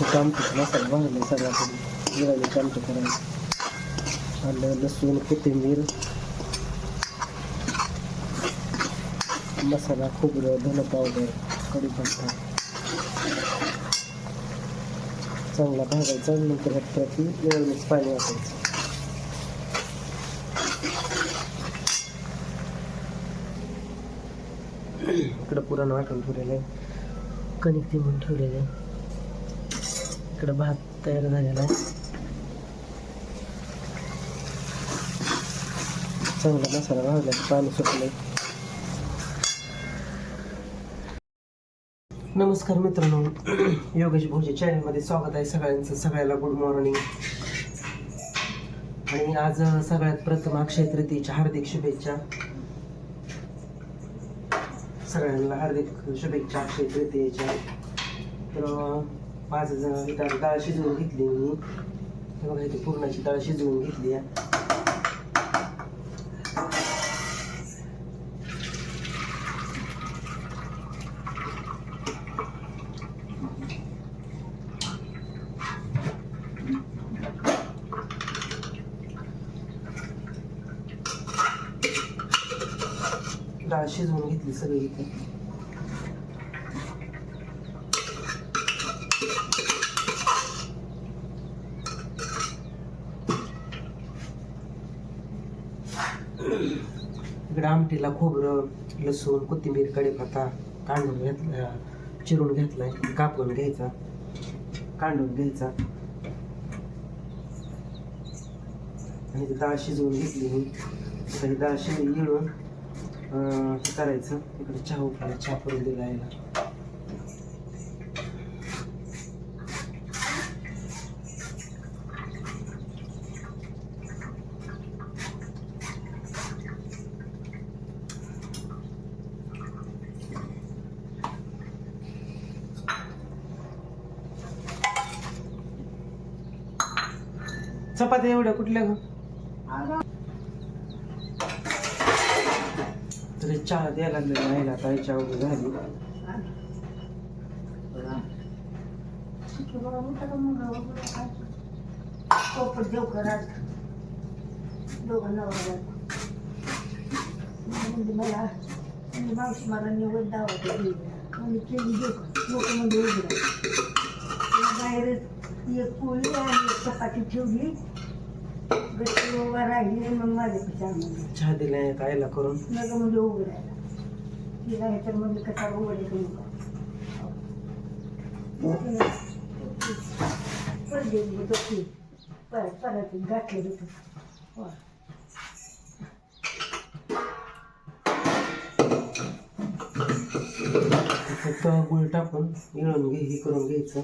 आमटीचा मसाला भाजला सगळा कधी गिळायची आमटी करायचं. आलं लसूण कोथिंबीर मसाला खोबरं धन पावडर कढीपत्ता चांगला भाजायचा. नंतर प्रति वेळेस पाणी वाटायचं. इकडं पुरण वाटून ठेवलेलं आहे. कणिक तिंबून ठेवलेलं आहे. इकडं भात तयार झालेला आहे. चांगला मसाला भाजला पाणी सुटलंय. नमस्कार मित्रांनो, योगेश भोजे चॅनलमध्ये स्वागत आहे सगळ्यांचं. सगळ्याला गुड मॉर्निंग. आणि आज सगळ्यात प्रथम अक्षय तृतीयेच्या हार्दिक शुभेच्छा. सगळ्यांना हार्दिक शुभेच्छा अक्षय तृतीयेच्या. तर 5 जण डाळ शिजवून घेतली मी. बघा इथे पूर्णाची डाळ शिजवून घेतली आहे. डाळ शिजवून घेतली सगळी इथे. इकडे आमटीला खोबरं लसूण कोथिंबीर कढीपत्ता काढून घेतला, चिरून घेतलाय. कापून घ्यायचा, काढून घ्यायचा. आणि डाळ शिजवून घेतली मी. तरी डाळ येळून हे करायचं. इकडे चहा करून दिला यायला. चपात्या एवढ्या कुठल्या ग? तरी चहा द्यायला लागले नाही ना. काही चहा वगैरे झाली. मला मावशी मला निवड दावत आणि केली लोकांमध्ये उभी बाहेरच एक पोळी आणि एक चपाती ठेवली. गच्ची उभा राहिली. मग माझ्यापेक्षा चहा दिलाय कायला करून नग म्हणजे उभं राहिला. तिला हे तर म्हणजे कसा उघडे करू पडलेली होती. परत घातलं होतं. फक्त गुळ टाकून येळून हे करून घ्यायचं.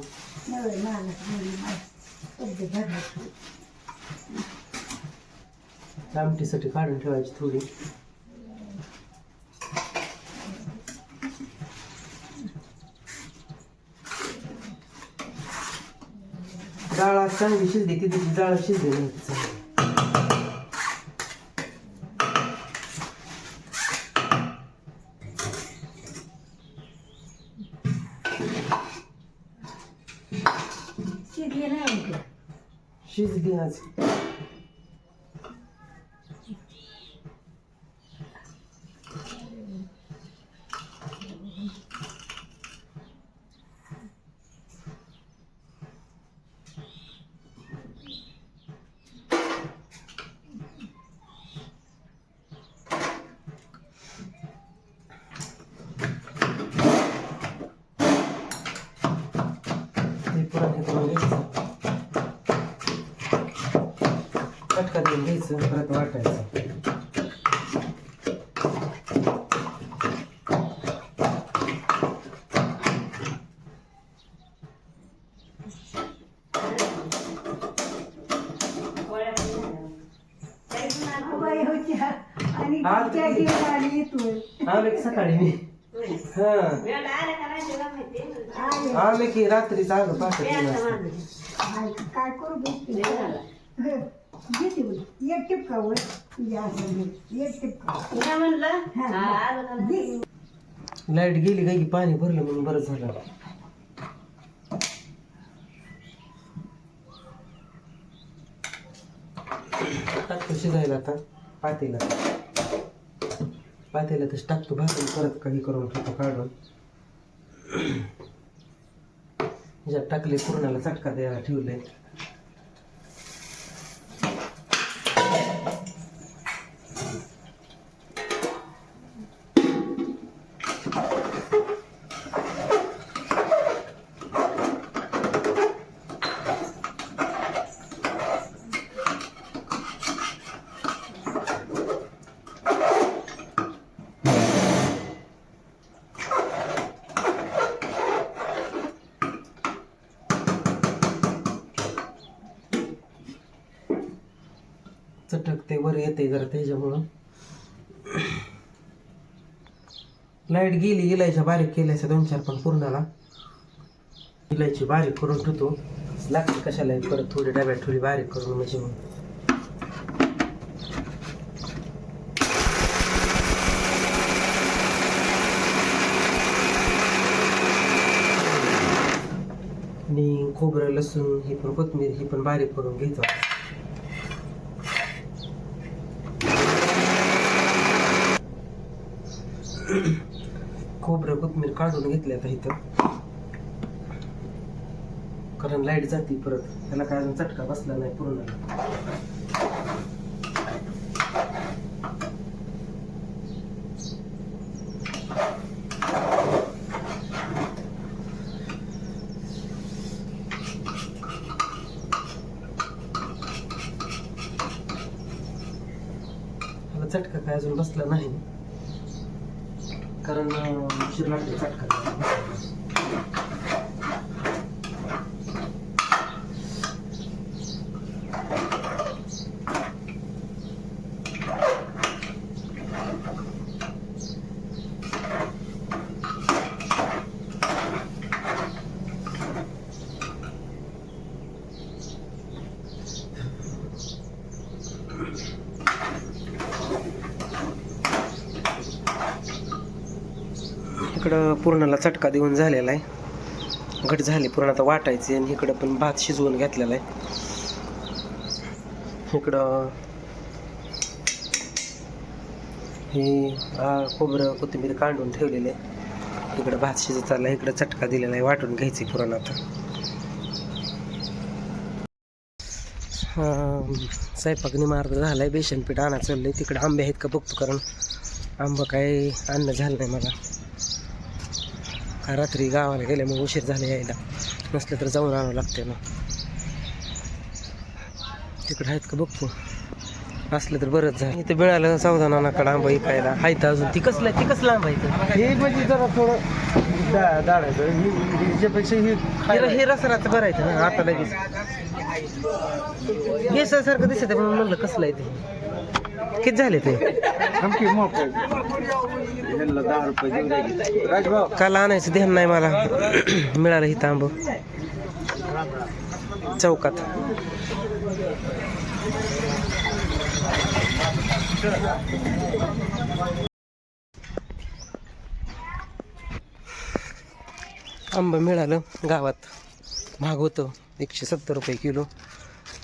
आमटीसाठी काढून ठेवायची थोडी. डाळ चांगली शिजली की तिची डाळ शिजली नाही. शिजली आज. चटका देऊन घ्यायचं. परत वाटायचं. सकाळी मी आले की रात्री आलो पाठ. काय करू एक टिपका एक टिपका लाईट गेली काय की पाणी भरलं म्हणून बरं झालं. टाकतो शिजायला आता पातेला तसं टाकतो भाजून परत काही करून ठेवतो काढून. ह्याच्यात टाकले पुरणाला चटका द्यायला ठेवले. चटकते वर येते जरा त्याच्यामुळं. लाईट गेली इलायच्या बारीक केल्याच्या 2-4 पण पूर्णाला इलायची बारीक करून ठेवतो. लागते कशाला परत थोडी डब्यात थोडी बारीक करून म्हणजे मग आणि खोबरं लसूण ही पण कोथिंबीर ही पण बारीक करून घ्यायचं. खोबरं कोथिंबीर काढून घेतली आता इथं, कारण लाईट जाते परत. त्याला काय अजून चटका बसला नाही पूर्ण. चटका काय अजून बसला नाही, कारण उशीर लागते चटका. इकडं पूर्णाला चटका देऊन झालेला आहे, घट झाली पूर्ण. आता वाटायचे. आणि इकडं पण भात शिजवून घेतलेला आहे. इकडं हे खोबरं कोथिंबीर काढून ठेवलेले. इकडं भात शिजत आला, इकडं चटका दिलेला आहे. वाटून घ्यायची पुरण आता. स्वयंपाक निमार्ग झाला आहे. बेसन पीठ आणा चाललंय. तिकडे आंबे आहेत का बघतो, कारण आंबा काय आणणं झालं नाही मला. रात्री गावाला गेल्यामुळे उशीर झाला यायला. नसलं तर जाऊन आणावं लागते ना. तिकडे आहेत का बघतो, असलं तर बरंच झालं. इथं मिळालं सावधानाकडे आंबा इकायला. हायत अजून. ती कसलं आंबा इथं? हे म्हणजे जरा थोडं दाडायचं. हिच्यापेक्षा हे रसराचं बरं आहे ना. आता लगेच सारखं दिसत आहे, म्हणून म्हणलं कसलं आहे ते. किती झाले ते? आमची मोठं 10 रुपये देऊ द्यायचे. राजभाऊ काल आणायचं ध्यान नाही मला. मिळालं इथं आंब चौकात. आंबा मिळालं. गावात महाग होतं, 170 रुपये किलो.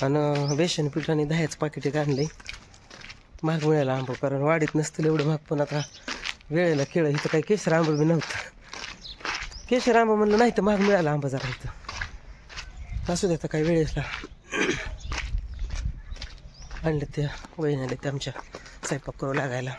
आणि बेसन पिठाने 10च पाकिटे आणले. महाग मिळाला आंबा, कारण वाडीत नसतील एवढं महाग. पण आता वेळेला केळं. इथं काही केशर आंबा बी नव्हतं. केशर आंबा म्हणलं नाही तर महाग मिळाला आंबा जरा इथं. असू द्या, काही वेळेला आणले त्या वहिनीला ते आमच्या स्वयंपाक करू लागायला.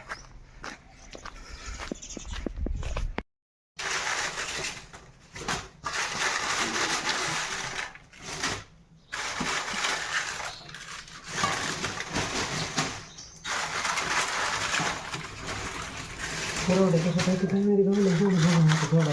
बरोबर कसं काय तिथे थोडा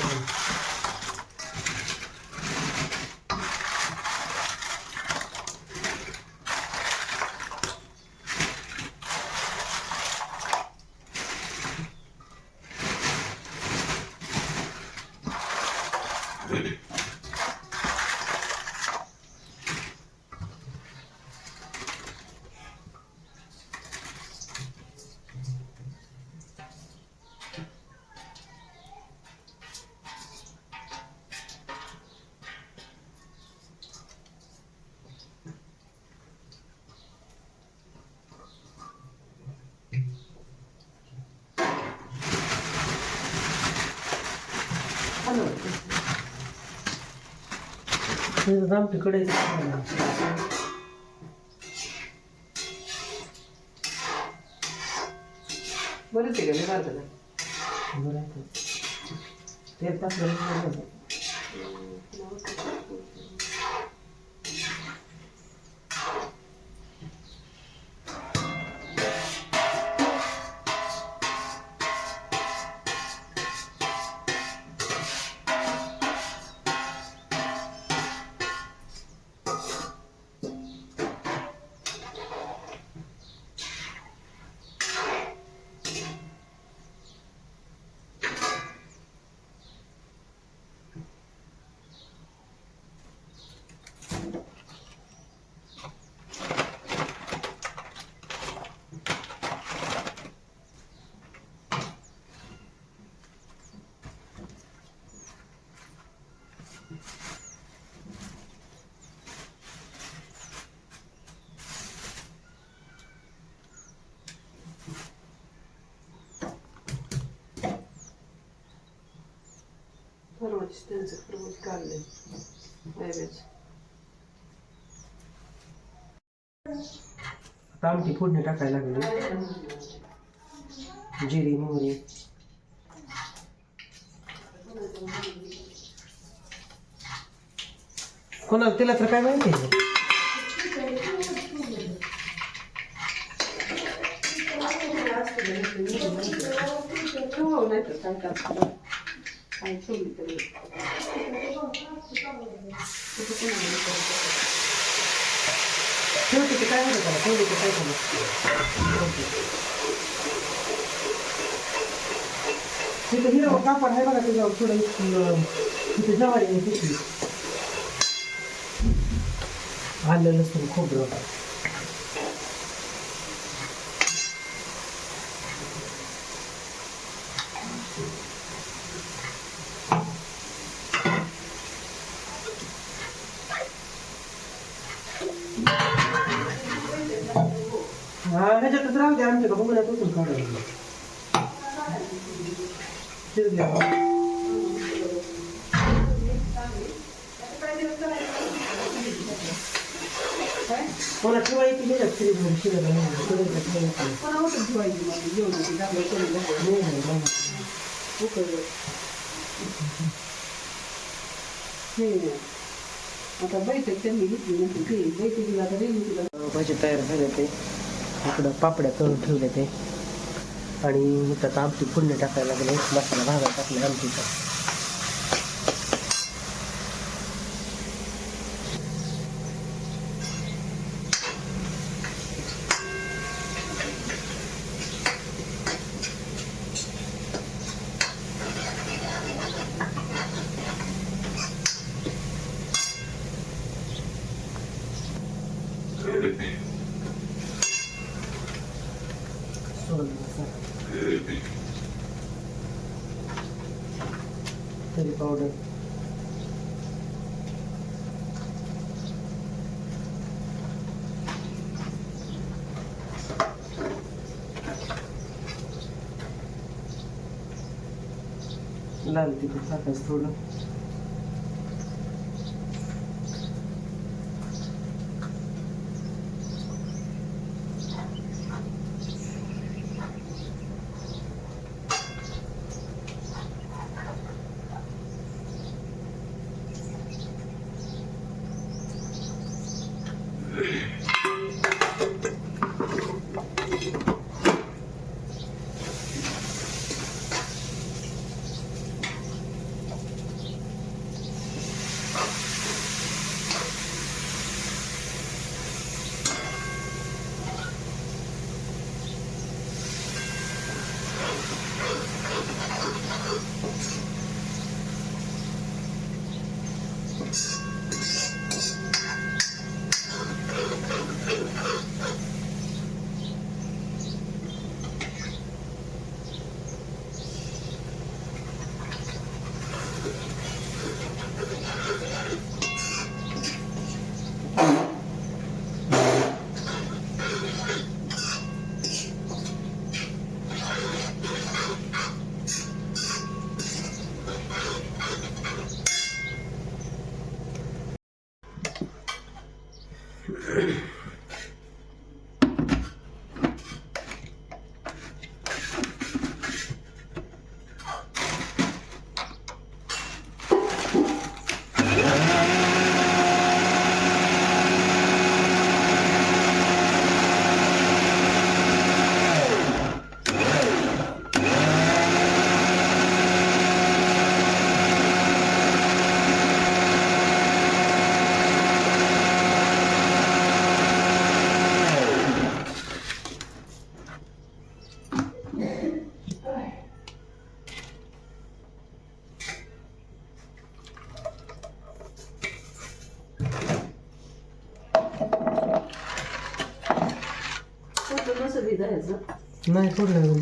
आमटीकडे बरंच आहे का नाही बारकाला बरं आहे तेल टाकलं परवाच त्यांचं परवाच काढलंय नैवेद्य आता आमटी फोडणी टाकायला लागली जिरी मोहरी कोणाला तिला तर काय माहिती आहे शेवटी ते काय होतं शेवटी ते काय झालं तिथं हिरवं कापड आहे बघा त्याच्यावर थोडं तिथे ज्वारी आहे तिथली आलं लसूण खोबरं हा ह्याच्यातच राहू द्या आमच्या का बघण्यात उचल काढायला मला ठेवायची नाही फ्रीजमध्ये शिरायला आता बैठक त्यांनी घेतली नव्हती बैठकीला तर भाजी तयार झाले ते इकडं पापड्या तळून ठेवले ते आणि त्यात आमटी फोडणी टाकायला लागले मसाला भागा टाकला आमटीचा तरी पावडर लाल तिखट टाकायचं थोडं फोटो नसं भिजायचं. नाही फोडलं अजून.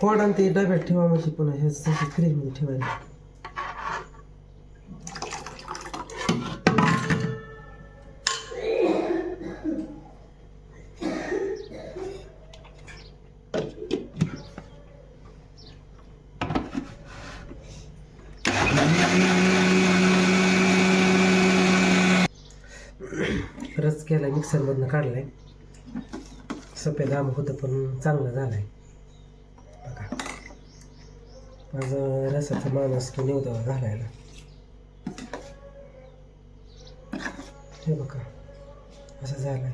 फोड आणि ते डब्यात ठेवा म्हणजे पुन्हा हे फ्रीजमध्ये ठेवायला. रस केलाय, मिक्सरमधनं काढलाय. सफेद आंब होतं पण चांगलं झालंय बघा. माझं रसाचा माणूस तो निवडा घालायला. हे बघा असं झालंय.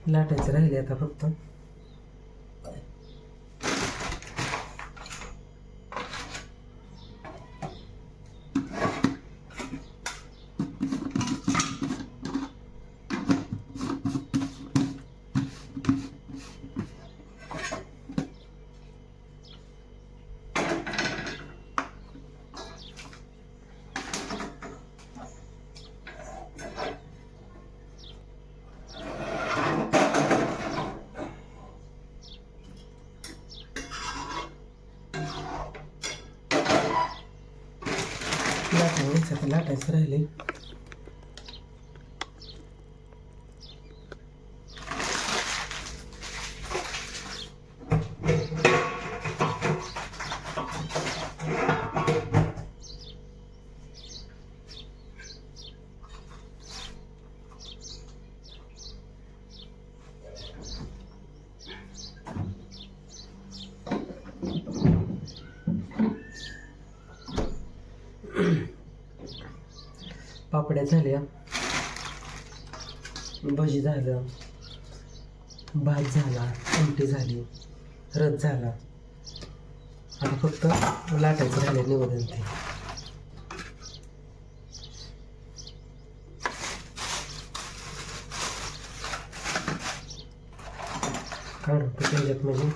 लाटायचं राहिले आता फक्त. लाटायचं राहिले. पापड्या झाल्या, भजी झालं, भात झाला, आमटी झाली, रस झाला. आता फक्त लाटायचं राहिले निवडून ते. काढून त्याच्यात म्हणजे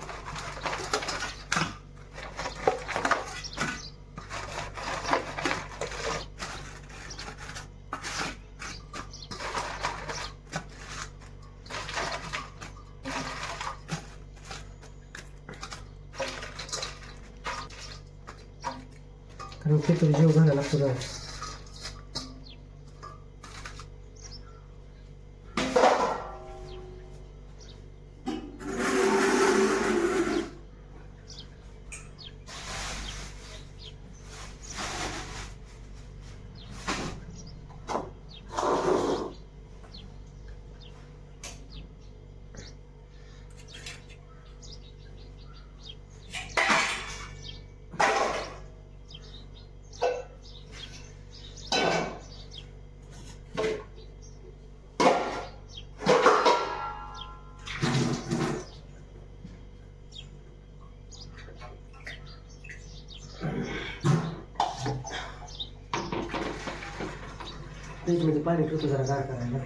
कारण खिचडी जीव घालायला लागतो जरा. फ्रीजमध्ये पाणी ठेवतो जरा गार करायला.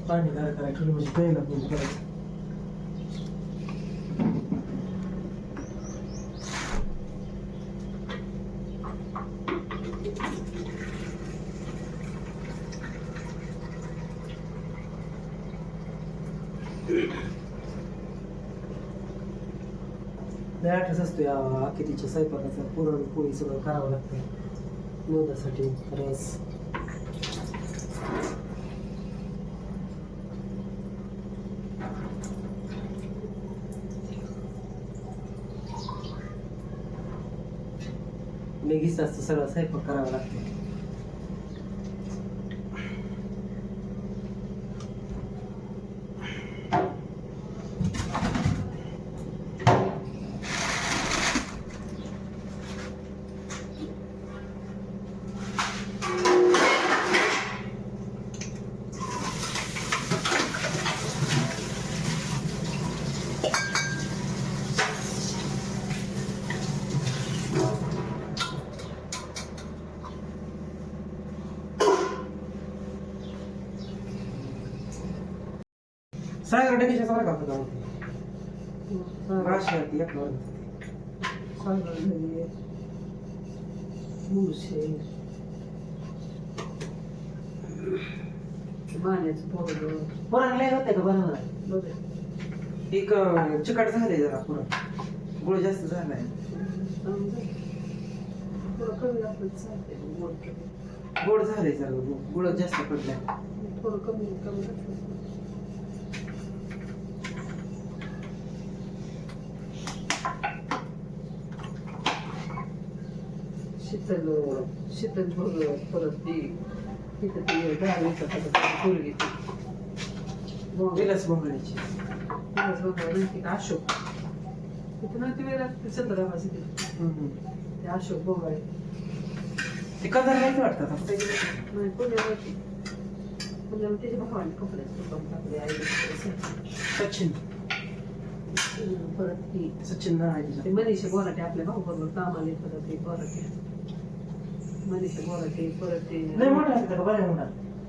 पाणी गार करायला ठेवलं म्हणजे प्यायला पण करायचं. लय आठच असतो या आखितीच्या स्वयंपाकाचा. पुरणपोळी सगळं करावं लागतं निवदासाठी. रस लगेच असतं सगळं स्वयंपाक करावा लागतो. सागर डकेच्या सारा का होता राशी होती एक वर. पुरण लय होते का बरोबर. एक चिकट झालंय जरा पुरण. गुळ जास्त झालाय. गोड झालंय जरा. गुळ जास्त पडलाय. थोडं कमी शीतल भोग परत ती तिथं ती 10 दिवसात पोरगी विलास भोंगळ्याची. ती अशोक तिथं ना ती वेळेला चंद्रभागाची ते अशोक बोंगाळे ते कलर नाही वाटतात नाही पुण्यावरती त्याच्या भावाने कपड्याचं दुकान टाकले आई. सचिन परत ती सचिन नारायण. ते मनीषा बोराटे आपल्या भाऊ बरोबर कामाला येत होता. ते बोराटे मनीषा बोराटे परत ते नाही मोठा असतं का बरं मोठा.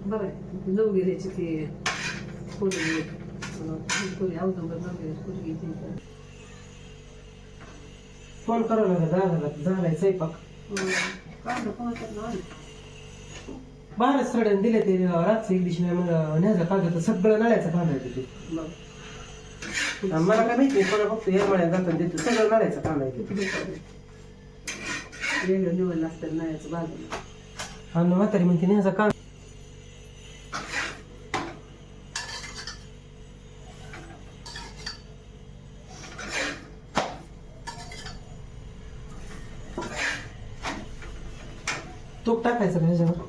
बरं आहे नवगिरीची ती पोरगी कोणी अवदंबर नवगिरी पोरगी ती फोन करावं लागेल. झालाय स्वयंपाक. काढलं कोणाचं नाव बाहेरच सडन दिले ते रातचं एक दिवशी न्यायचा कागद सगळं नळ्याचं कांदायचं ते. मला काय माहिती मला फक्त येरमाळ्यात जाताना देतो सगळं नळ्याचं कांदायचं. वेगळं निवडलं असतं नायाचं बाजूला. आणि म्हातारी म्हणते न्यायचा कांदा. तूप टाकायचं का ह्याच्यावर.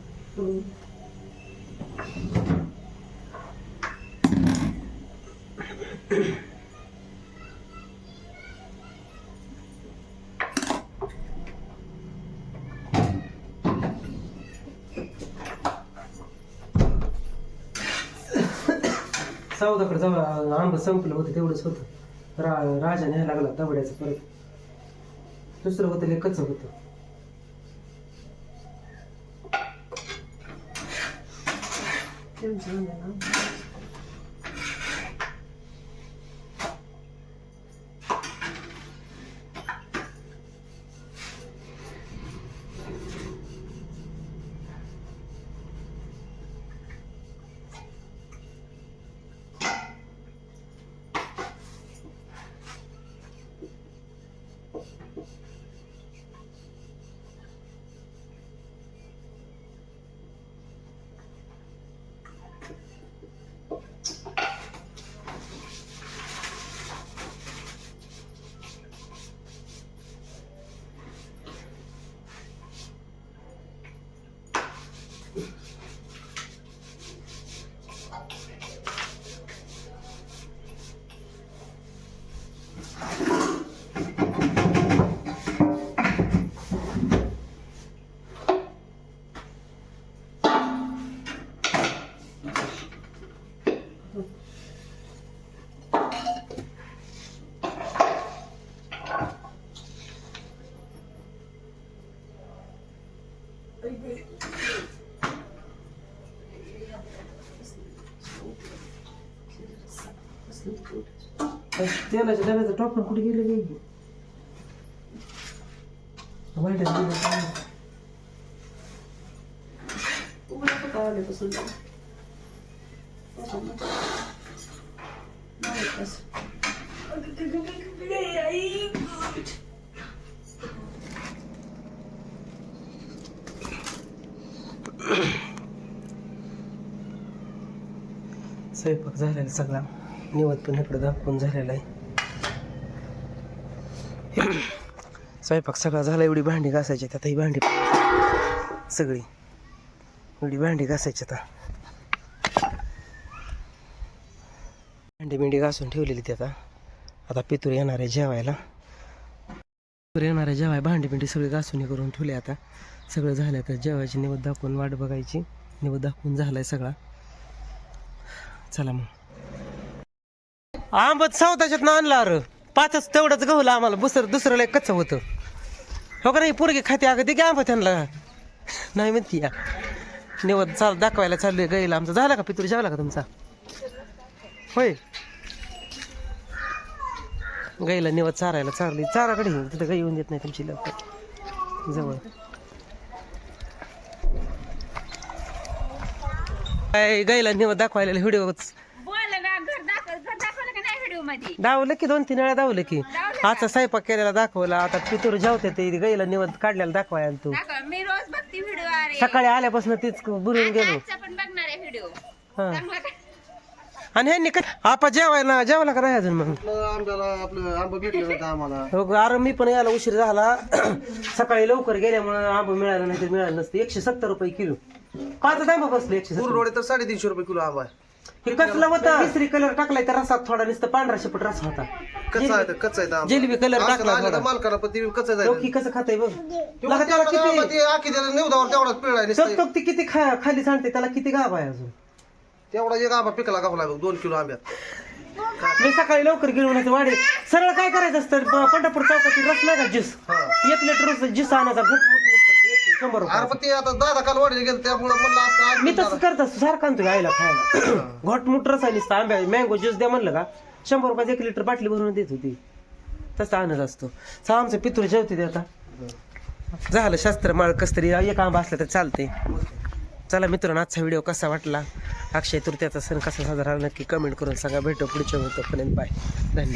सावदाकडे जाऊ आंब संपलं होतं तेवढंच होतं. राजा न्यायला लागला दबड्याचं परत. दुसरं होतं लय कच्चं होतं. तेलाच्या डब्याचं टॉपन कुठे गेलं गेली वाईटात गेलं काय? स्वयंपाक झालेला सगळा निवत पण इकडं दाखवून झालेला आहे. स्वयंपाक सगळा झाला. एवढी भांडी घासायची आता ही भांडी सगळी एवढी भांडी घासायची आता भांडी घासून ठेवलेली ती आता पितूर येणार आहे जेवायला. पितूर येणार आहे जेवाय भांडी सगळी घासून हे करून ठेवले. आता सगळं झालं आता जेवायची निवत दाखवून वाट बघायची. निवत दाखवून झालाय सगळा. चला मग आंबत सावताच्यात ना आणला अरे 5च तेवढंच गहूला आम्हाला दुसरं लय कच्चं होतं. हो का नाही पोरगी खाते अगं ते की आंबा त्यांना नाही म्हणती या निवत दाखवायला चाललोय गाईला. आमचा झाला का पितूर जेवला का तुमचा? होय गाईला निवत चारायला चारली. चाराकडे तिथं गाई येऊन देत नाही तुमची लवकर जवळ. काय गाईला निवत दाखवायला व्हिडिओ दावलं की 2-3 वेळा दावलं की. आजचा स्वयंपाक केलेला दाखवला. आता पितूर जेवते ते गाईला निवत काढलेला दाखवायला तू. मी रोज बघते व्हिडिओ. सकाळी आल्यापासून तीच बुरून गेलो. पण बघणार आहे व्हिडिओ. आणि ह्यांनी काय आपा जेवायला का नाही अजून? मग आपलं आंबा भेटलं नव्हतं आम्हाला. हो अरे मी पण यायला उशीर झाला. सकाळी लवकर गेल्यामुळे आंबा मिळाला नाही तर मिळालं नसतं. 170 रुपये किलो 5 आंबा बसले. 170 तर 350 रुपये किलो आंबा आहे. हे कसला होता? केसरी कलर टाकलाय तर रसात थोडा नुसतं पांढरा शेपट रस होता. कच्चा आहे आंबा. जिलेबी कलर टाकला थोडा. मालकाला पण ती कच्चा लोक कसं खाताय बघ. लगा त्याला किती आखी त्याला निवदावर तेवढाच पिळाय टकटक ती किती खाली सांगते त्याला किती गाभ आहे अजून. तेवढा एक आंबा पिकला गावला 2 किलो आंब्यात. मी सकाळी लवकर गेलो नाही वाढे सरळ काय करायचं असतं पंढरपूर चौकातील रस नाही का ज्यूस 1 लिटर ज्यूस आणायचा घट 100 रुपये. अरे पण ते आता दादा काल वाढले गेले त्यामुळे म्हणलं असं मी तसं करत असतो सारखं आणतो आईला खायला. घोट मुठ रस आहे नुसतं आंब्या मँगो ज्यूस द्या म्हणलं का 100 रुपयात 1 लिटर बाटली भरून देत होती. तसं आणत असतो. आमचं पितूर जेवते ते आता झालं शास्त्र माळ कस तरी एक आंबा असला तर चालते. चला मित्रांनो आजचा व्हिडिओ कसा वाटला? अक्षय तृतीयाचा सण कसा साजरा नक्की कमेंट करून सांगा. भेटू पुढच्या व्हिडिओपर्यंत. बाय. धन्यवाद.